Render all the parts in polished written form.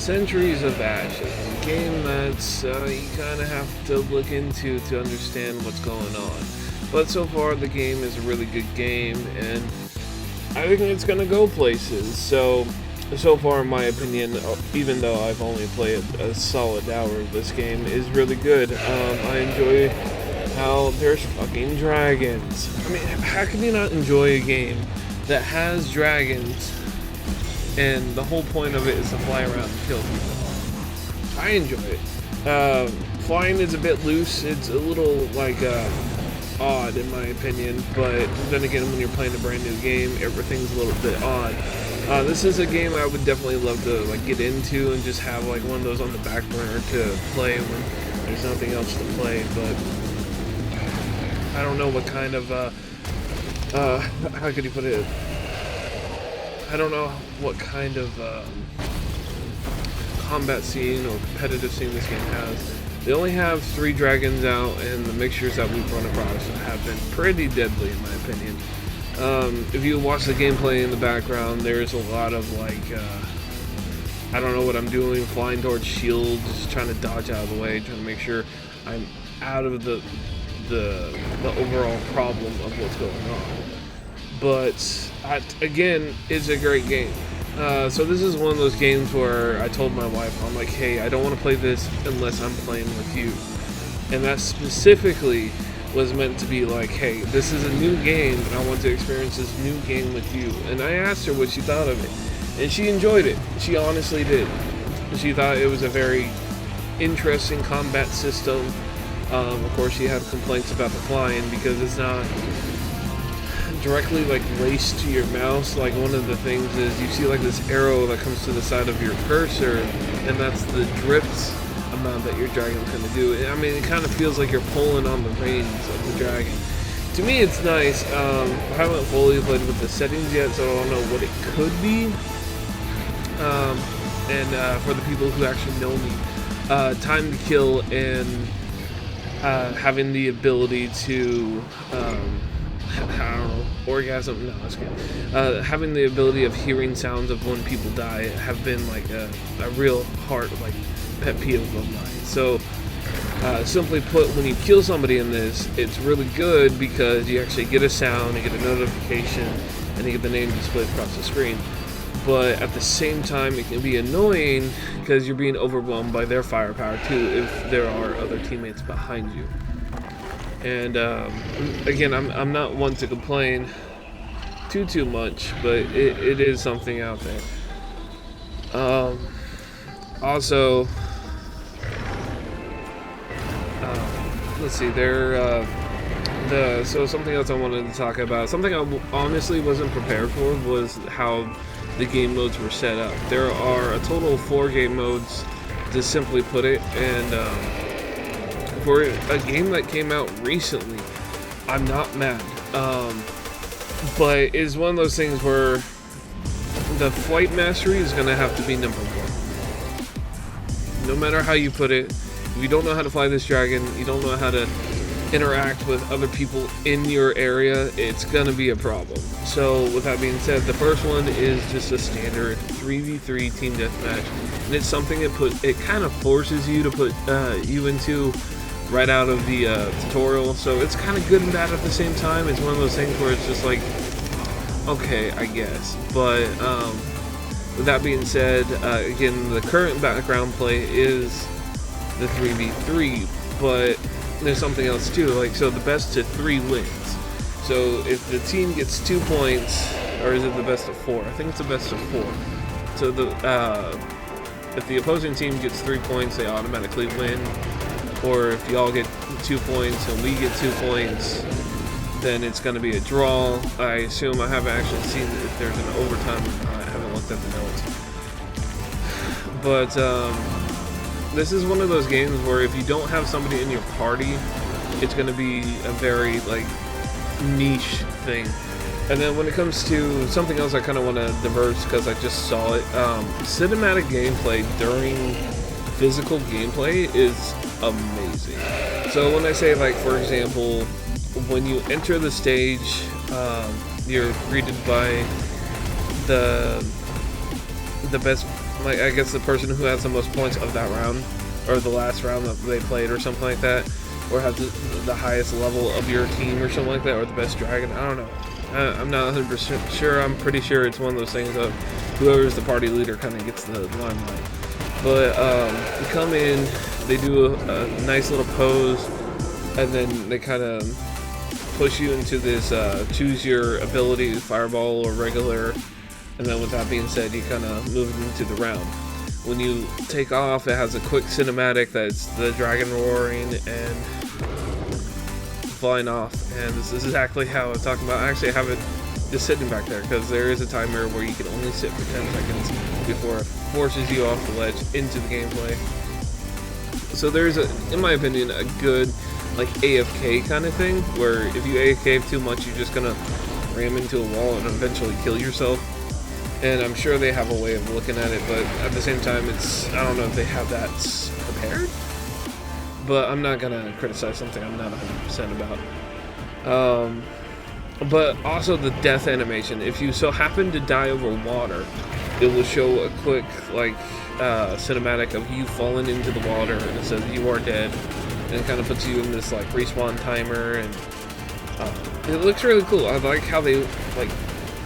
Centuries of Ashes, a game that's you kind of have to look into to understand what's going on. But so far, the game is a really good game, and I think it's gonna go places. So far, in my opinion, even though I've only played a solid hour of this game, is really good. I enjoy how there's fucking dragons. I mean, how can you not enjoy a game that has dragons and the whole point of it is to fly around and kill people? I enjoy it. Flying is a bit loose. It's a little odd in my opinion, but then again, when you're playing a brand new game, everything's a little bit odd. This is a game I would definitely love to get into and just have one of those on the back burner to play when there's nothing else to play. But I don't know what kind of how could you put it? I don't know what kind of combat scene or competitive scene this game has. They only have 3 dragons out, and the mixtures that we've run across have been pretty deadly in my opinion. If you watch the gameplay in the background, there's a lot of I don't know what I'm doing, flying towards shields, just trying to dodge out of the way, trying to make sure I'm out of the overall problem of what's going on. But again, it's a great game. So this is one of those games where I told my wife, I'm like, hey, I don't want to play this unless I'm playing with you. And that specifically was meant to be like, hey, this is a new game and I want to experience this new game with you. And I asked her what she thought of it, and she enjoyed it. She honestly did. She thought it was a very interesting combat system. Of course, she had complaints about the flying because it's not directly laced to your mouse. One of the things is you see this arrow that comes to the side of your cursor, and that's the drift amount that your dragon's going to do. I mean, it kind of feels like you're pulling on the reins of the dragon. To me, it's nice. I haven't fully played with the settings yet, so I don't know what it could be. And for the people who actually know me, time to kill and having the ability to I don't know, orgasm, no, that's good. Having the ability of hearing sounds of when people die have been a real hard pet peeve of mine. So simply put, when you kill somebody in this, it's really good because you actually get a sound, you get a notification, and you get the name displayed across the screen. But at the same time, it can be annoying because you're being overwhelmed by their firepower too if there are other teammates behind you. And again, I'm not one to complain too much, but it is something out there. Also, let's see, so something else I wanted to talk about, something I honestly wasn't prepared for, was how the game modes were set up. There are a total of 4 game modes, to simply put it, and for a game that came out recently, I'm not mad. But it's one of those things where the flight mastery is going to have to be number 1. No matter how you put it, if you don't know how to fly this dragon, you don't know how to interact with other people in your area, it's going to be a problem. So with that being said, the first one is just a standard 3v3 team deathmatch, and it's something it kind of forces you to put you into right out of the tutorial, so it's kind of good and bad at the same time. It's one of those things where it's just okay, I guess. But with that being said, again, the current background play is the 3v3, but there's something else too, so the best to 3 wins. So if the team gets 2 points, or is it the best of 4? I think it's the best of 4. So if the opposing team gets 3 points, they automatically win. Or if y'all get 2 points and we get 2 points, then it's going to be a draw. I assume, I haven't actually seen if there's an overtime. I haven't looked at the notes. But this is one of those games where if you don't have somebody in your party, it's going to be a very niche thing. And then when it comes to something else, I kind of want to diverge because I just saw it. Cinematic gameplay during physical gameplay is amazing. So when I say, for example, when you enter the stage, you're greeted by the best, like I guess the person who has the most points of that round, or the last round that they played, or something like that, or have the highest level of your team, or something like that, or the best dragon. I don't know. I'm not 100% sure. I'm pretty sure it's one of those things of whoever's the party leader kind of gets the limelight. But you come in, they do a nice little pose, and then they kind of push you into this choose your ability, fireball or regular, and then with that being said, you kind of move into the round. When you take off, it has a quick cinematic that's the dragon roaring and flying off, and this is exactly how I'm talking about. I actually have it just sitting back there because there is a timer where you can only sit for 10 seconds before it forces you off the ledge into the gameplay. So there's in my opinion, a good like AFK kind of thing, where if you AFK too much, you're just gonna ram into a wall and eventually kill yourself. And I'm sure they have a way of looking at it, but at the same time, I don't know if they have that prepared. But I'm not gonna criticize something I'm not 100% about. But also the death animation. If you so happen to die over water, it will show a quick like cinematic of you falling into the water, and it says you are dead, and it kind of puts you in this like respawn timer, and it looks really cool. I like how they like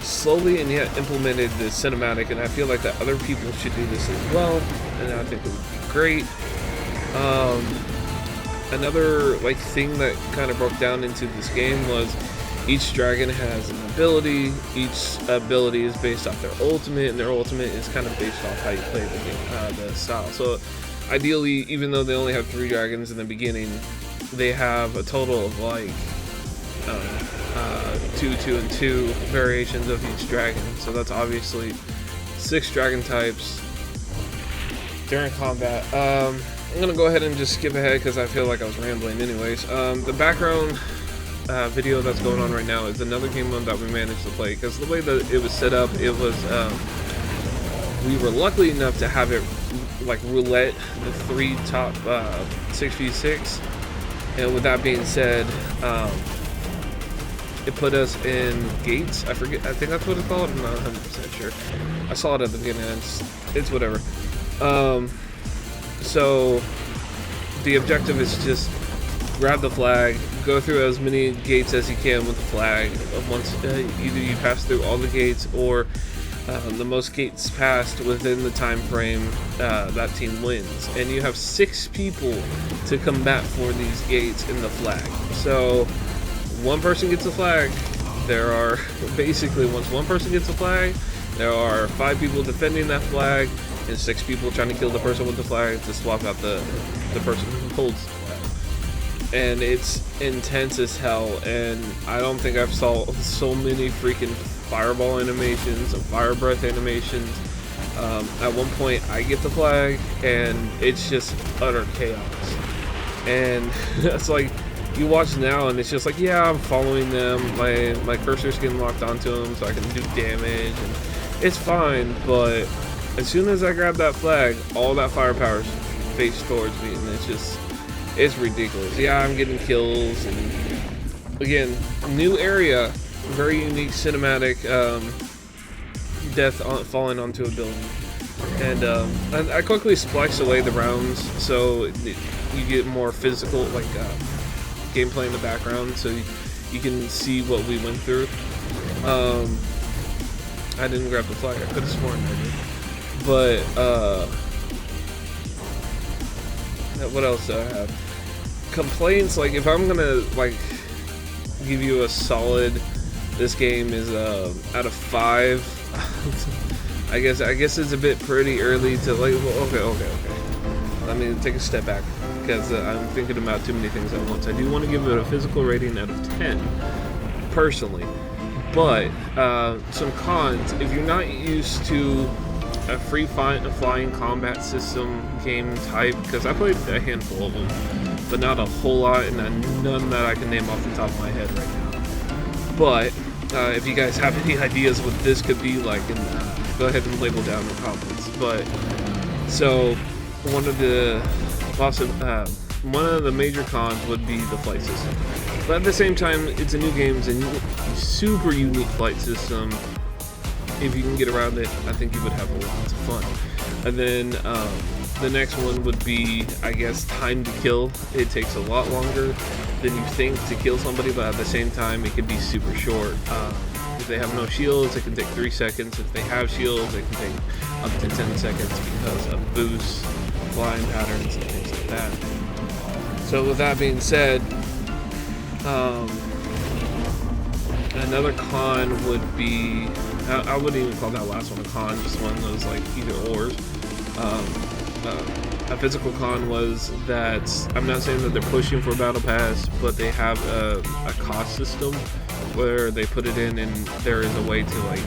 slowly and yet implemented this cinematic, and I feel like that other people should do this as well, and I think it would be great. Another like thing that kind of broke down into this game was each dragon has an ability. Each ability is based off their ultimate, and their ultimate is kind of based off how you play the game, the style. So ideally, even though they only have 3 dragons in the beginning, they have a total of like 2, 2, and 2 variations of each dragon. So that's obviously 6 dragon types during combat. I'm gonna go ahead and just skip ahead because I feel like I was rambling anyways. The background video that's going on right now is another game mode that we managed to play, because the way that it was set up, it was we were lucky enough to have it like roulette, the 3 top 6v6, and with that being said, it put us in gates. I think that's what it's called. I'm not 100% sure. I saw it at the beginning. It's whatever. So the objective is just grab the flag, go through as many gates as you can with the flag. Once either you pass through all the gates, or the most gates passed within the time frame, that team wins. And you have 6 people to combat for these gates in the flag. So one person gets a flag, there are basically, once one person gets a flag, there are 5 people defending that flag, and 6 people trying to kill the person with the flag to swap out the person who holds the flag. And it's intense as hell, and I don't think I've saw so many freaking fireball animations and fire breath animations. At one point I get the flag and it's just utter chaos, and it's like you watch now and it's just like, yeah, I'm following them, my cursor's getting locked onto them so I can do damage, and it's fine, but as soon as I grab that flag, all that firepower's faced towards me, and it's ridiculous. Yeah, I'm getting kills, and again, new area, very unique cinematic, death falling onto a building. And I quickly spliced away the rounds so you get more physical, like gameplay in the background, so you can see what we went through. I didn't grab the flag. I could have sworn I did. But what else do I have? Complaints, like if I'm gonna like give you a solid, this game is out of 5. I guess it's a bit pretty early to like. Well, okay. Let me take a step back because I'm thinking about too many things at once. I do want to give it a physical rating out of 10, personally. But some cons: if you're not used to a free flying combat system game type, because I played a handful of them, but not a whole lot, and none that I can name off the top of my head right now. But if you guys have any ideas what this could be like, and go ahead and label down in the comments. But so one of the major cons would be the flight system. But at the same time, it's a new game, it's a super unique flight system. if you can get around it, I think you would have lots of fun. And then the next one would be, I guess, time to kill. It takes a lot longer than you think to kill somebody, but at the same time, it can be super short. If they have no shields, it can take 3 seconds. If they have shields, it can take up to 10 seconds because of boosts, flying patterns, and things like that. So with that being said, another con would be, I wouldn't even call that last one a con, just one that was like either ors. A physical con was that, I'm not saying that they're pushing for a battle pass, but they have a cost system where they put it in and there is a way to like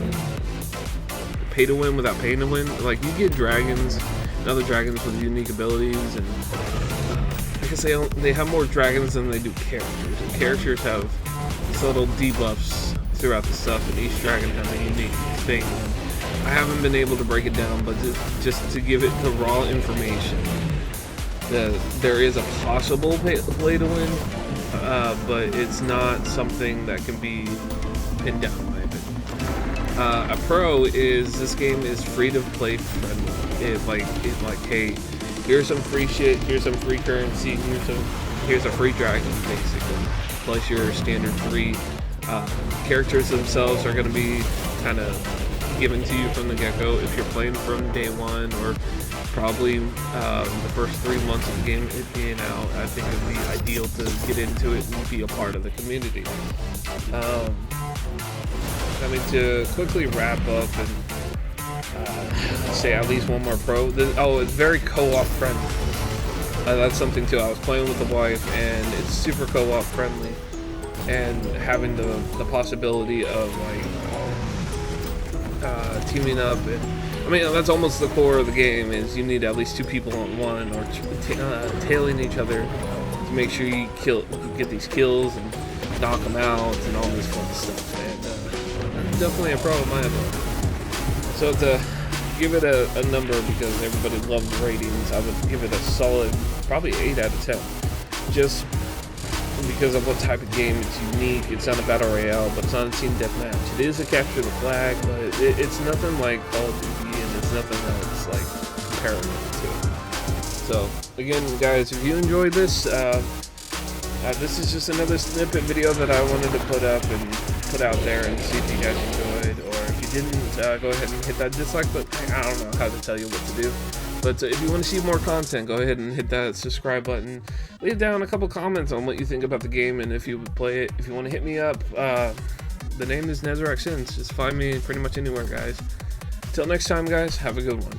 pay to win without paying to win. Like, you get dragons and other dragons with unique abilities, and I guess they have more dragons than they do characters. And characters have subtle debuffs throughout the stuff, and each dragon has a unique thing. I haven't been able to break it down, but just to give it the raw information, that there is a possible play to win, but it's not something that can be pinned down, in my opinion. A pro is, this game is free to play friendly. It's like, hey, here's some free shit, here's some free currency, here's a free dragon, basically, plus your standard 3. Characters themselves are going to be kind of given to you from the get-go if you're playing from day one, or probably the first 3 months of the game being out. I think it would be ideal to get into it and be a part of the community. I mean, to quickly wrap up and say at least one more pro. It's very co-op friendly. That's something too. I was playing with the wife, and it's super co-op friendly, and having the possibility of like teaming up, and I mean, that's almost the core of the game, is you need at least 2 people on one, or tailing each other to make sure you get these kills and knock them out and all this fun stuff. And definitely a pro in my opinion. So to give it a number, because everybody loves ratings, I would give it a solid probably 8 out of 10. Just because of what type of game. It's unique. It's not a battle royale, but it's not a team deathmatch. It is a capture the flag, but it's nothing like Call of Duty, and it's nothing that's like comparable to it. So again, guys, if you enjoyed this, this is just another snippet video that I wanted to put up and put out there and see if you guys enjoyed. Or if you didn't, go ahead and hit that dislike button. I don't know how to tell you what to do. But if you want to see more content, go ahead and hit that subscribe button. Leave down a couple comments on what you think about the game, and if you would play it. If you want to hit me up, the name is Nezarec Sins. Just find me pretty much anywhere, guys. Till next time, guys, have a good one.